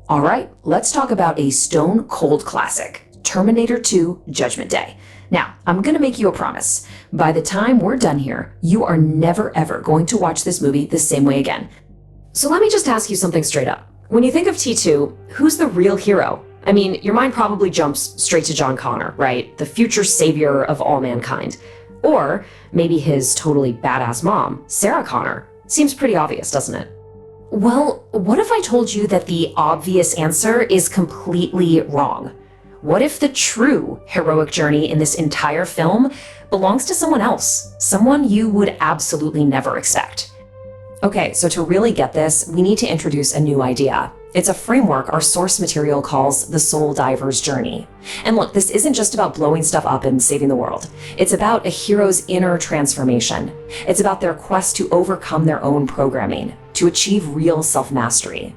All right, let's talk about a stone cold classic, Terminator 2 Judgment Day. Now, I'm gonna make you a promise. By the time we're done here, you are never ever going to watch this movie the same way again. So let me just ask you something straight up. When you think of T2, who's the real hero? I mean, your mind probably jumps straight to John Connor, right? The future savior of all mankind. Or maybe his totally badass mom, Sarah Connor. Seems pretty obvious, doesn't it? Well, what if I told you that the obvious answer is completely wrong? What if the true heroic journey in this entire film belongs to someone else? Someone you would absolutely never expect. Okay, so to really get this, we need to introduce a new idea. It's a framework our source material calls the soul diver's journey. And look, this isn't just about blowing stuff up and saving the world. It's about a hero's inner transformation. It's about their quest to overcome their own programming, to achieve real self-mastery.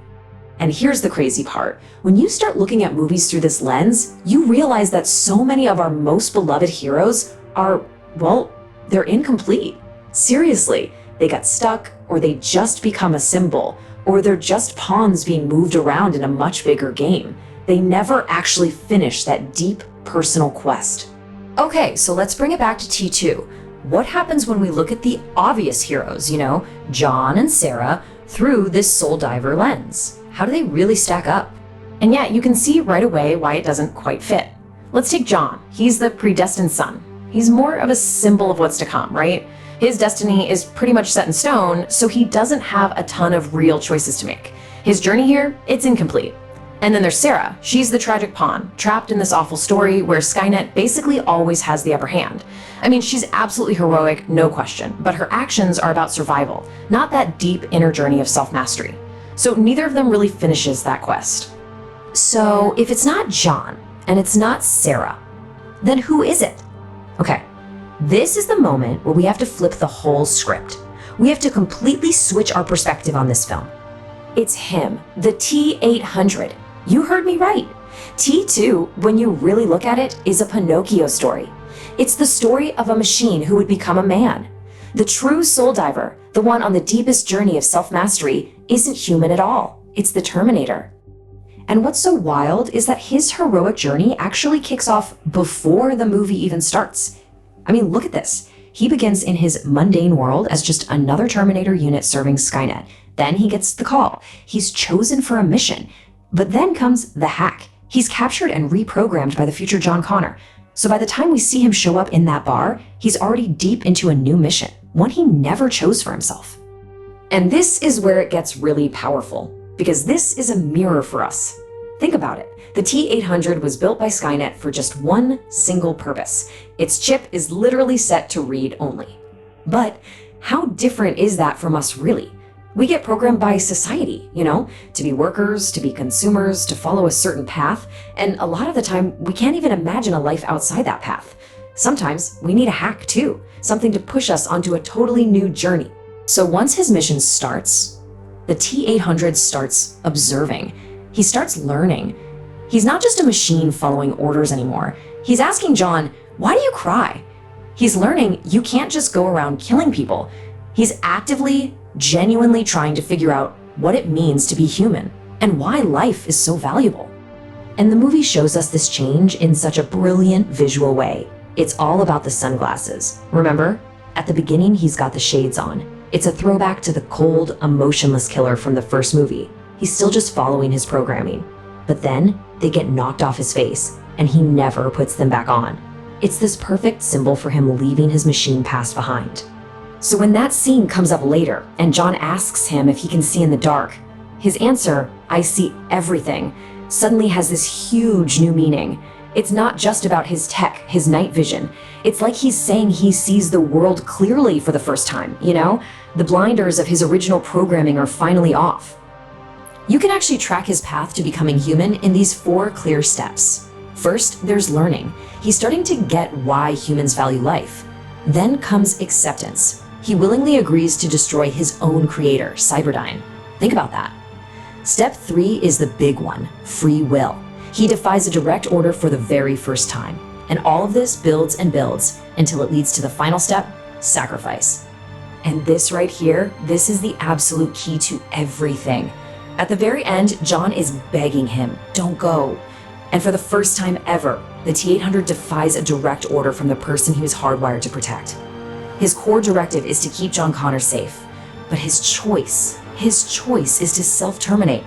And here's the crazy part. When you start looking at movies through this lens, you realize that so many of our most beloved heroes are, well, they're incomplete. Seriously, they got stuck, or they just become a symbol, or they're just pawns being moved around in a much bigger game. They never actually finish that deep personal quest. Okay, so let's bring it back to T2. What happens when we look at the obvious heroes, John and Sarah, through this soul diver lens? How do they really stack up? And yet you can see right away why it doesn't quite fit. Let's take John. He's the predestined son. He's more of a symbol of what's to come, right? His destiny is pretty much set in stone, so he doesn't have a ton of real choices to make. His journey here, it's incomplete. And then there's Sarah. She's the tragic pawn, trapped in this awful story where Skynet basically always has the upper hand. I mean, she's absolutely heroic, no question, but her actions are about survival, not that deep inner journey of self-mastery. So neither of them really finishes that quest. So if it's not John, and it's not Sarah, then who is it? Okay. This is the moment where we have to flip the whole script. We have to completely switch our perspective on this film. It's him, the T-800. You heard me right. T2, when you really look at it, is a Pinocchio story. It's the story of a machine who would become a man. The true soul diver, the one on the deepest journey of self-mastery, isn't human at all. It's the Terminator. And what's so wild is that his heroic journey actually kicks off before the movie even starts. I mean, look at this. He begins in his mundane world as just another Terminator unit serving Skynet. Then he gets the call. He's chosen for a mission. But then comes the hack. He's captured and reprogrammed by the future John Connor. So by the time we see him show up in that bar, he's already deep into a new mission, one he never chose for himself. And this is where it gets really powerful, because this is a mirror for us. Think about it. The T-800 was built by Skynet for just one single purpose. Its chip is literally set to read only. But how different is that from us really? We get programmed by society, to be workers, to be consumers, to follow a certain path, and a lot of the time we can't even imagine a life outside that path. Sometimes we need a hack too, something to push us onto a totally new journey. So once his mission starts, the T-800 starts observing. He starts learning. He's not just a machine following orders anymore. He's asking John, why do you cry? He's learning you can't just go around killing people. He's actively, genuinely trying to figure out what it means to be human and why life is so valuable. And the movie shows us this change in such a brilliant visual way. It's all about the sunglasses. Remember? At the beginning, he's got the shades on. It's a throwback to the cold, emotionless killer from the first movie. He's still just following his programming. But then they get knocked off his face, and he never puts them back on. It's this perfect symbol for him leaving his machine past behind. So when that scene comes up later, and John asks him if he can see in the dark, his answer, "I see everything," suddenly has this huge new meaning. It's not just about his tech, his night vision. It's like he's saying he sees the world clearly for the first time, The blinders of his original programming are finally off. You can actually track his path to becoming human in these 4 clear steps. First, there's learning. He's starting to get why humans value life. Then comes acceptance. He willingly agrees to destroy his own creator, Cyberdyne. Think about that. Step 3 is the big one, free will. He defies a direct order for the very first time. And all of this builds and builds until it leads to the final step, sacrifice. And this right here, this is the absolute key to everything. At the very end, John is begging him, don't go. And for the first time ever, the T-800 defies a direct order from the person he was hardwired to protect. His core directive is to keep John Connor safe, but his choice is to self-terminate.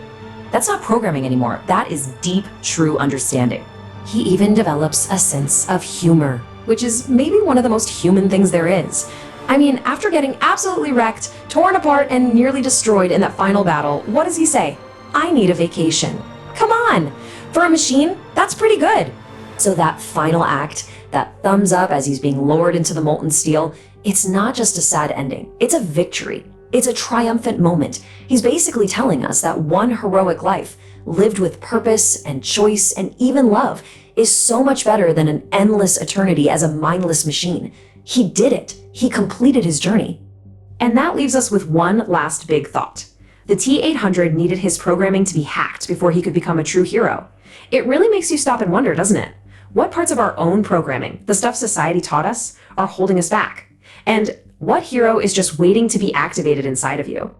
That's not programming anymore. That is deep, true understanding. He even develops a sense of humor, which is maybe one of the most human things there is. I mean, after getting absolutely wrecked, torn apart, and nearly destroyed in that final battle, what does he say? I need a vacation. Come on! For a machine, that's pretty good. So that final act, that thumbs up as he's being lowered into the molten steel, it's not just a sad ending. It's a victory. It's a triumphant moment. He's basically telling us that one heroic life, lived with purpose and choice and even love, is so much better than an endless eternity as a mindless machine. He did it. He completed his journey. And that leaves us with one last big thought. The T-800 needed his programming to be hacked before he could become a true hero. It really makes you stop and wonder, doesn't it? What parts of our own programming, the stuff society taught us, are holding us back? And what hero is just waiting to be activated inside of you?